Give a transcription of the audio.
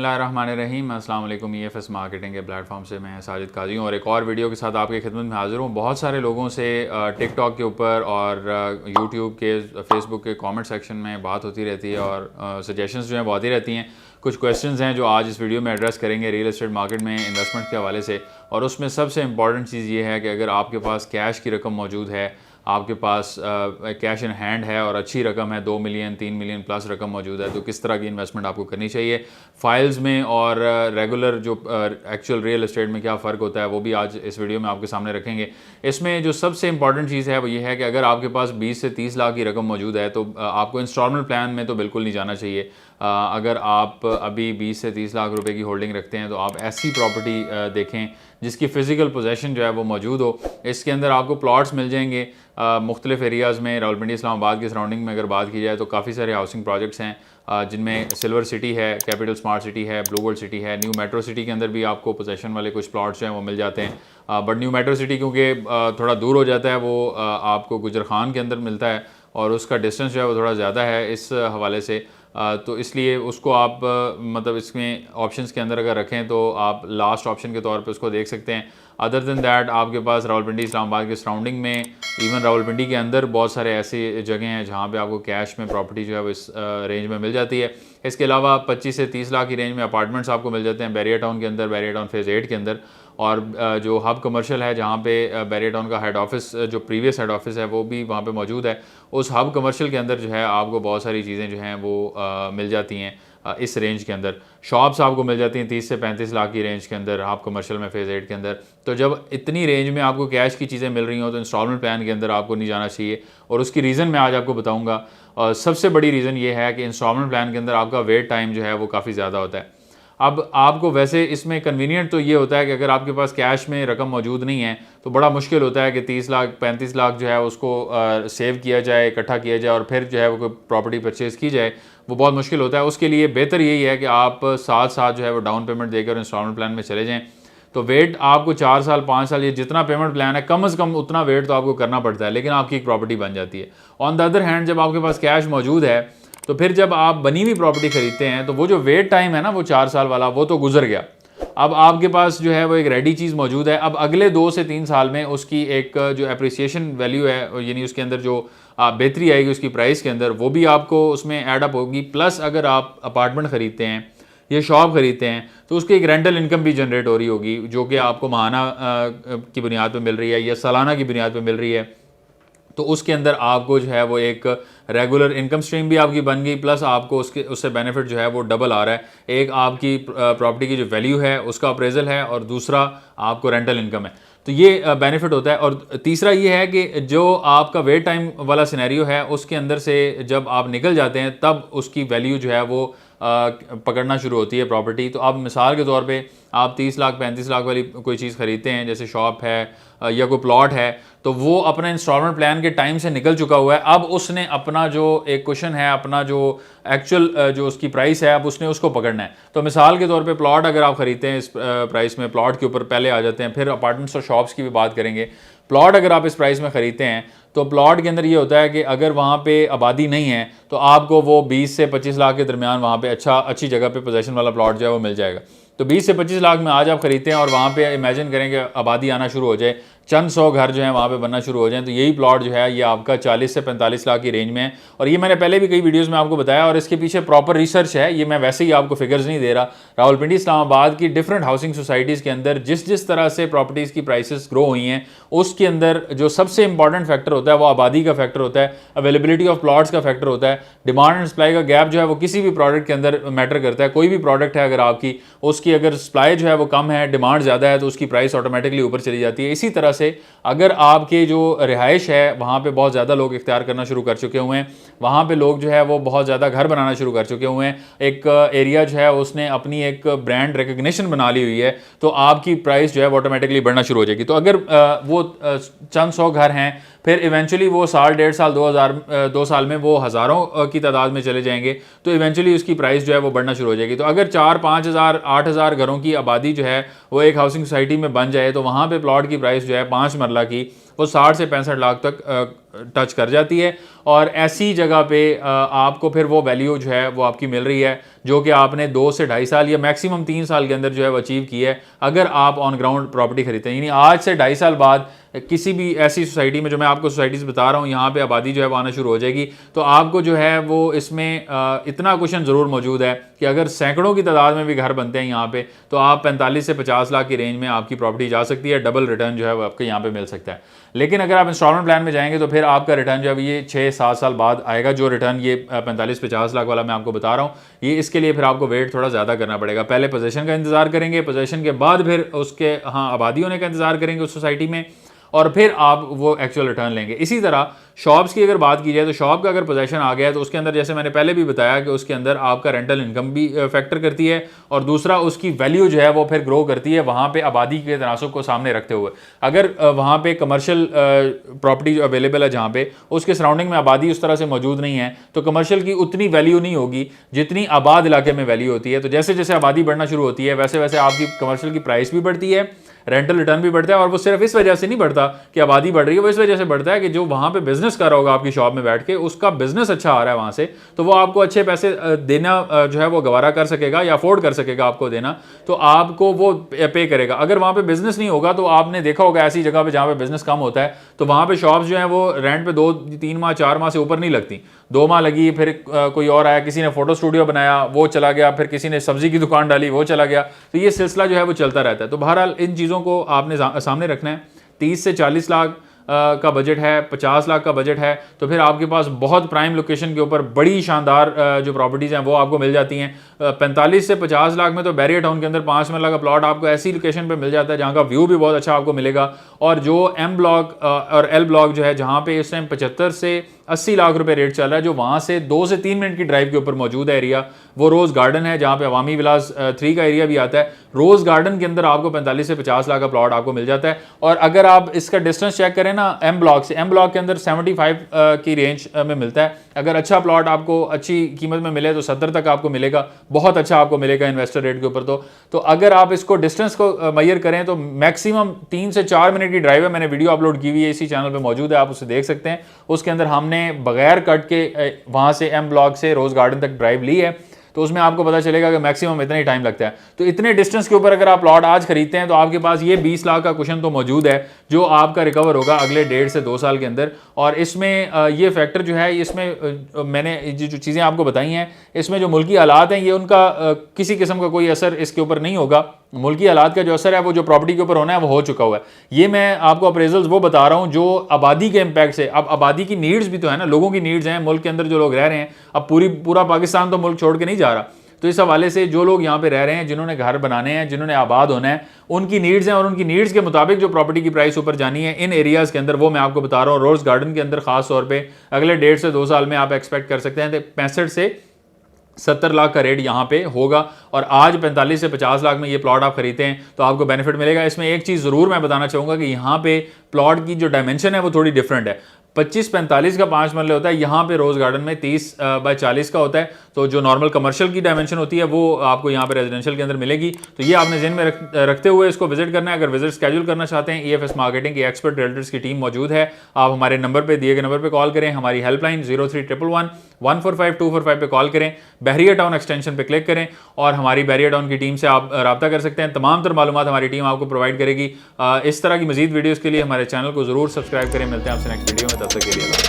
बिस्मिल्लाहिर्रहमानिर्रहीम। अस्सलाम वालेकुम। EFS मार्केटिंग के प्लेटफॉर्म से मैं साजिद काजी हूँ और एक और वीडियो के साथ आपकी खिदमत में हाज़िर हूँ। बहुत सारे लोगों से टिकटॉक के ऊपर और यूट्यूब के फेसबुक के कमेंट सेक्शन में बात होती रहती है और सजेशंस जो हैं वो आती रहती हैं। कुछ क्वेश्चंस हैं जो आज इस वीडियो में एड्रेस करेंगे रियल एस्टेट मार्केट में इन्वेस्टमेंट के हवाले से। और उसमें सबसे इंपॉर्टेंट चीज़ ये है कि अगर आपके पास कैश की रकम मौजूद है, आपके पास कैश इन हैंड है और अच्छी रकम है, 2 मिलियन 3 मिलियन प्लस रकम मौजूद है, तो किस तरह की इन्वेस्टमेंट आपको करनी चाहिए फाइल्स में और रेगुलर जो एक्चुअल रियल एस्टेट में क्या फ़र्क होता है वो भी आज इस वीडियो में आपके सामने रखेंगे। इसमें जो सबसे इंपॉर्टेंट चीज़ है वो ये है कि अगर आपके पास 20 से 30 लाख की रकम मौजूद है तो आपको इंस्टॉलमेंट प्लान में तो बिल्कुल नहीं जाना चाहिए। अगर आप अभी 20 से 30 लाख रुपए की होल्डिंग रखते हैं तो आप ऐसी प्रॉपर्टी देखें जिसकी फ़िज़िकल पोजेसन जो है वो मौजूद हो। इसके अंदर आपको प्लॉट्स मिल जाएंगे मुख्तलिफ एरियाज़ में। रावलपिंडी इस्लामाबाद के सराउंडिंग में अगर बात की जाए तो काफ़ी सारे हाउसिंग प्रोजेक्ट्स हैं जिनमें सिल्वर सिटी है, कैपिटल स्मार्ट सिटी है, ब्लू गोल्ड सिटी है। न्यू मेट्रो सिटी के अंदर भी आपको पोजेसन वाले कुछ प्लॉट्स जो हैं वो मिल जाते हैं। बट न्यू मेट्रो सिटी क्योंकि थोड़ा दूर हो जाता है, वो आपको गुजर खान के अंदर मिलता है और उसका डिस्टेंस जो है वो थोड़ा ज़्यादा है इस हवाले से। तो इसलिए उसको आप मतलब इसमें ऑप्शंस के अंदर अगर रखें तो आप लास्ट ऑप्शन के तौर पे उसको देख सकते हैं। अदर देन दैट आपके पास रावलपिंडी इस्लामाबाद के सराउंडिंग में, इवन रावलपिंडी के अंदर बहुत सारे ऐसी जगह हैं जहाँ पे आपको कैश में प्रॉपर्टी जो है वो इस रेंज में मिल जाती है। इसके अलावा 25 से 30 लाख की रेंज में अपार्टमेंट्स आपको मिल जाते हैं बैरियर टाउन के अंदर, बैरियर टाउन फेज़ 8 के अंदर। और जो हब कमर्शियल है जहाँ पे बैरियर टाउन का हेड ऑफिस, जो प्रीवियस हेड ऑफिस है, वो भी वहाँ पे मौजूद है। उस हब कमर्शियल के अंदर जो है आपको बहुत सारी चीज़ें जो हैं वो मिल जाती हैं इस रेंज के अंदर। शॉप्स आपको मिल जाती हैं 30 से 35 लाख की रेंज के अंदर हब कमर्शियल में फेज़ 8 के अंदर। तो जब इतनी रेंज में आपको कैश की चीज़ें मिल रही हों तो इंस्टॉलमेंट प्लान के अंदर आपको नहीं जाना चाहिए। और उसकी रीज़न मैं आज आपको बताऊँगा। और सबसे बड़ी रीज़न ये है कि इंस्टॉलमेंट प्लान के अंदर आपका वेट टाइम जो है वो काफ़ी ज़्यादा होता है। अब आपको वैसे इसमें कन्वीनियंट तो ये होता है कि अगर आपके पास कैश में रकम मौजूद नहीं है तो बड़ा मुश्किल होता है कि 30 लाख 35 लाख जो है उसको सेव किया जाए, इकट्ठा किया जाए और फिर जो है वो कोई प्रॉपर्टी परचेज़ की जाए, वो बहुत मुश्किल होता है। उसके लिए बेहतर यही है कि आप साथ साथ जो है वो डाउन पेमेंट देकर इंस्टॉलमेंट प्लान में चले जाएँ। तो वेट आपको 4 साल 5 साल ये जितना पेमेंट प्लान है कम से कम उतना वेट तो आपको करना पड़ता है, लेकिन आपकी एक प्रॉपर्टी बन जाती है। ऑन द अदर हैंड जब आपके पास कैश मौजूद है तो फिर जब आप बनी हुई प्रॉपर्टी खरीदते हैं तो वो जो वेट टाइम है ना वो 4 साल वाला वो तो गुजर गया। अब आपके पास जो है वो एक रेडी चीज़ मौजूद है। अब अगले 2 से 3 साल में उसकी एक जो एप्रिसिएशन वैल्यू है, यानी उसके अंदर जो बेहतरी आएगी उसकी प्राइस के अंदर, वो भी आपको उसमें ऐड अप होगी। प्लस अगर आप अपार्टमेंट ख़रीदते हैं या शॉप ख़रीदते हैं तो उसकी एक रेंटल इनकम भी जनरेट हो रही होगी जो कि आपको माहाना की बुनियाद पर मिल रही है या सालाना की बुनियाद पर मिल रही है। तो उसके अंदर आपको जो है वो एक रेगुलर इनकम स्ट्रीम भी आपकी बन गई, प्लस आपको उससे बेनिफिट जो है वो डबल आ रहा है। एक आपकी प्रॉपर्टी की जो वैल्यू है उसका अप्रेजल है और दूसरा आपको रेंटल इनकम है, तो ये बेनिफिट होता है। और तीसरा ये है कि जो आपका वेट टाइम वाला सिनेरियो है उसके अंदर से जब आप निकल जाते हैं तब उसकी वैल्यू जो है वो पकड़ना शुरू होती है प्रॉपर्टी। तो अब मिसाल के तौर पे आप 30 लाख 35 लाख वाली कोई चीज़ ख़रीदते हैं जैसे शॉप है या कोई प्लॉट है, तो वो अपने इंस्टॉलमेंट प्लान के टाइम से निकल चुका हुआ है। अब उसने अपना जो एक क्वेश्चन है, अपना जो एक्चुअल जो उसकी प्राइस है, अब उसने उसको पकड़ना है। तो मिसाल के तौर पे प्लॉट अगर आप ख़रीदते हैं इस प्राइस में, प्लॉट के ऊपर पहले आ जाते हैं, फिर अपार्टमेंट्स और शॉप्स की भी बात करेंगे। प्लॉट अगर आप इस प्राइस में ख़रीदते हैं तो प्लॉट के अंदर ये होता है कि अगर वहाँ पे आबादी नहीं है तो आपको वो 20 से 25 लाख के दरमियान वहाँ पे अच्छी जगह पे पोजीशन वाला प्लॉट जो है वो मिल जाएगा। तो 20 से 25 लाख में आज आप खरीदते हैं और वहाँ पे इमेजिन करें कि आबादी आना शुरू हो जाए, चंद 100 घर जो है वहाँ पे बनना शुरू हो जाए, तो यही प्लॉट जो है ये आपका 40 से 45 लाख की रेंज में है। और ये मैंने पहले भी कई वीडियोस में आपको बताया और इसके पीछे प्रॉपर रिसर्च है, ये मैं वैसे ही आपको फिगर्स नहीं दे रहा। रावलपिंडी इस्लामाबाद की डिफरेंट हाउसिंग सोसाइटीज़ के अंदर जिस तरह से प्रॉपर्टीज़ की प्राइसेस ग्रो हुई हैं उसके अंदर जो सबसे इंपॉर्टेंट फैक्टर होता है वो आबादी का फैक्टर होता है, अवेलेबिलिटी ऑफ प्लॉट्स का फैक्टर होता है, डिमांड एंड सप्लाई का गैप जो है वो किसी भी प्रोडक्ट के अंदर मैटर करता है। कोई भी प्रोडक्ट है अगर आपकी, उसकी अगर सप्लाई जो है वो कम है, डिमांड ज़्यादा है, तो उसकी प्राइस ऑटोमेटिकली ऊपर चली जाती है। इसी तरह से अगर आपके जो रिहाइश है वहाँ पे बहुत ज़्यादा लोग इख्तियार करना शुरू कर चुके हुए हैं, वहाँ पे लोग जो है वो बहुत ज़्यादा घर बनाना शुरू कर चुके हुए हैं, एक एरिया जो है उसने अपनी एक ब्रांड रिकग्निशन बना ली हुई है, तो आपकी प्राइस जो है वो ऑटोमेटिकली बढ़ना शुरू हो जाएगी। तो अगर वो चंद 100 घर हैं, फिर इवेंचुअली वो साल 1.5 साल 2 साल में वो हज़ारों की तादाद में चले जाएंगे, तो इवेंचुअली उसकी प्राइस जो है वो बढ़ना शुरू हो जाएगी। तो अगर 4-5 हज़ार 8 हज़ार घरों की आबादी जो है वो एक हाउसिंग सोसाइटी में बन जाए तो वहाँ पे प्लॉट की प्राइस जो है 5 मरला की वो 60 से 65 लाख तक टच कर जाती है। और ऐसी जगह पे आपको फिर वो वैल्यू जो है वो आपकी मिल रही है जो कि आपने 2 से 2.5 साल या मैक्सिमम 3 साल के अंदर जो है वो अचीव की है अगर आप ऑन ग्राउंड प्रॉपर्टी खरीदते हैं। यानी आज से 2.5 साल बाद किसी भी ऐसी सोसाइटी में, जो मैं आपको सोसाइटीज़ बता रहा हूँ, यहाँ पे आबादी जो है वो आना शुरू हो जाएगी, तो आपको जो है वो इसमें इतना क्वेश्चन ज़रूर मौजूद है कि अगर सैकड़ों की तादाद में भी घर बनते हैं यहाँ पे, तो आप 45 से 50 लाख की रेंज में आपकी प्रॉपर्टी जा सकती है। डबल रिटर्न जो है वो आपको यहाँ पे मिल सकता है। लेकिन अगर आप इंस्टॉलमेंट प्लान में जाएंगे तो फिर आपका रिटर्न जो है ये 6-7 साल बाद आएगा। जो रिटर्न ये 45-50 लाख वाला मैं आपको बता रहा हूँ, ये इसके लिए फिर आपको वेट थोड़ा ज़्यादा करना पड़ेगा। पहले पोजीशन का इंतजार करेंगे, पोजीशन के बाद फिर उसके आबादी होने का इंतजार करेंगे उस सोसाइटी में, और फिर आप वो एक्चुअल रिटर्न लेंगे। इसी तरह शॉप्स की अगर बात की जाए तो शॉप का अगर पोजीशन आ गया है तो उसके अंदर, जैसे मैंने पहले भी बताया, कि उसके अंदर आपका रेंटल इनकम भी फैक्टर करती है, और दूसरा उसकी वैल्यू जो है वो फिर ग्रो करती है वहाँ पे आबादी के तनासुब को सामने रखते हुए। अगर वहाँ पे कमर्शियल प्रॉपर्टी जो अवेलेबल है जहाँ पे उसके सराउंडिंग में आबादी उस तरह से मौजूद नहीं है, तो कमर्शियल की उतनी वैल्यू नहीं होगी जितनी आबाद इलाके में वैल्यू होती है। तो जैसे जैसे आबादी बढ़ना शुरू होती है वैसे वैसे आपकी कमर्शियल की प्राइस भी बढ़ती है, रेंटल रिटर्न भी बढ़ता है। और वो सिर्फ इस वजह से नहीं बढ़ता कि आबादी बढ़ रही है, वो इस वजह से बढ़ता है कि जो वहाँ पे बिजनेस कर रहा होगा आपकी शॉप में बैठ के, उसका बिजनेस अच्छा आ रहा है वहाँ से, तो वो आपको अच्छे पैसे देना जो है वो गवारा कर सकेगा या अफोर्ड कर सकेगा आपको देना, तो आपको वो पे करेगा। अगर वहाँ पे बिजनेस नहीं होगा, तो आपने देखा होगा ऐसी जगह पे जहाँ पे बिजनेस कम होता है, तो वहाँ पे शॉप्स जो है वो रेंट पे 2-3 माह 4 माह से ऊपर नहीं लगती। 2 माह लगी, फिर कोई और आया, किसी ने फोटो स्टूडियो बनाया, वो चला गया, फिर किसी ने सब्जी की दुकान डाली, वो चला गया। तो ये सिलसिला जो है वो चलता रहता है। तो बहरहाल इन चीज़ों को आपने सामने रखना है। 30 से 40 लाख का बजट है, 50 लाख का बजट है, तो फिर आपके पास बहुत प्राइम लोकेशन के ऊपर बड़ी शानदार जो प्रॉपर्टीज़ हैं वो आपको मिल जाती हैं। 45 से 50 लाख में तो बैरियर टाउन के अंदर 5 मरला का प्लॉट आपको ऐसी लोकेशन पे मिल जाता है जहाँ का व्यू भी बहुत अच्छा आपको मिलेगा। और जो एम ब्लॉक और एल ब्लॉक जो है, जहाँ पे इस टाइम 75 से 80 लाख रुपए रेट चल रहा है, जो वहाँ से 2 से 3 मिनट की ड्राइव के ऊपर मौजूद है एरिया, वो रोज़ गार्डन है, जहाँ पे अवामी विलास 3 का एरिया भी आता है। रोज़ गार्डन के अंदर आपको 45 से 50 लाख का प्लॉट आपको मिल जाता है। और अगर आप इसका डिस्टेंस चेक करें ना एम ब्लॉक से, एम ब्लॉक के अंदर 75 की रेंज में मिलता है। अगर अच्छा प्लॉट आपको अच्छी कीमत में मिले तो 70 तक आपको मिलेगा, बहुत अच्छा आपको मिलेगा इन्वेस्टर रेट के ऊपर। तो अगर आप इसको डिस्टेंस को मैयर करें तो मैक्सिमम 3 से 4 मिनट की ड्राइव है। मैंने वीडियो अपलोड की हुई है, इसी चैनल पे मौजूद है, आप उसे देख सकते हैं। उसके अंदर हमने बगैर कट के वहाँ से एम ब्लॉक से रोज़ गार्डन तक ड्राइव ली है, तो उसमें आपको पता चलेगा कि मैक्सिमम इतना ही टाइम लगता है। तो इतने डिस्टेंस के ऊपर अगर आप प्लॉट आज खरीदते हैं तो आपके पास ये 20 लाख का कुशन तो मौजूद है जो आपका रिकवर होगा अगले 1.5 से 2 साल के अंदर। और इसमें ये फैक्टर जो है, इसमें मैंने जो चीज़ें आपको बताई हैं, इसमें जो मुल्की हालात हैं, ये उनका किसी किस्म का कोई असर इसके ऊपर नहीं होगा। मुल्की हालात का जो असर है वो जो प्रॉपर्टी के ऊपर होना है वो हो चुका हुआ है। ये मैं आपको अप्रेजल्स वो बता रहा हूँ जो आबादी के इम्पैक्ट से, अब आबादी की नीड्स भी तो है ना, लोगों की नीड्स हैं मुल्क के अंदर जो लोग रह रहे हैं। अब पूरा पाकिस्तान तो मुल्क छोड़ के नहीं जा रहा, तो इस हवाले से जो लोग यहाँ पे रह रहे हैं, जिन्होंने घर बनाने हैं, जिन्होंने आबाद होना है, उनकी नीड्स हैं, और उनकी नीड्स के मुताबिक जो प्रॉपर्टी की प्राइस ऊपर जानी है इन एरियाज़ के अंदर, वो मैं आपको बता रहा हूँ। रोज़ गार्डन के अंदर खास तौर पे अगले 1.5 से 2 साल में आप एक्सपेक्ट कर सकते हैं 65 से 70 लाख का रेट यहाँ पे होगा। और आज 45 से 50 लाख में ये प्लॉट आप खरीदते हैं तो आपको बेनिफिट मिलेगा। इसमें एक चीज़ ज़रूर मैं बताना चाहूँगा कि यहाँ पे प्लॉट की जो डायमेंशन है वो थोड़ी डिफरेंट है। 25-45 का 5 मरले होता है, यहाँ पे रोज़ गार्डन में 30 बाय 40 का होता है। तो जो नॉर्मल कमर्शियल की डायमेंशन होती है वो आपको यहाँ पे रेजिडेंशियल के अंदर मिलेगी। तो ये आपने ज़हन में रखते हुए इसको विजिट करना है। अगर विजिट स्केड्यूल करना चाहते हैं, EFS मार्केटिंग की एक्सपर्ट रियल्टर्स की टीम मौजूद है। आप हमारे नंबर पे, दिए गए नंबर पे कॉल करें। हमारी हेल्पलाइन 0311145245 पे कॉल करें। बैरियर टाउन एक्सटेंशन पे क्लिक करें और हमारी बैरियर टाउन की टीम से आप रब्ता कर सकते हैं। तमाम तर मालूमात हमारी टीम आपको प्रोवाइड करेगी। इस तरह की मजीद वीडियोज़ के लिए हमारे चैनल को ज़रूर सब्सक्राइब करें। मिलते हैं आपसे नेक्स्ट वीडियो में, तब तक के लिए।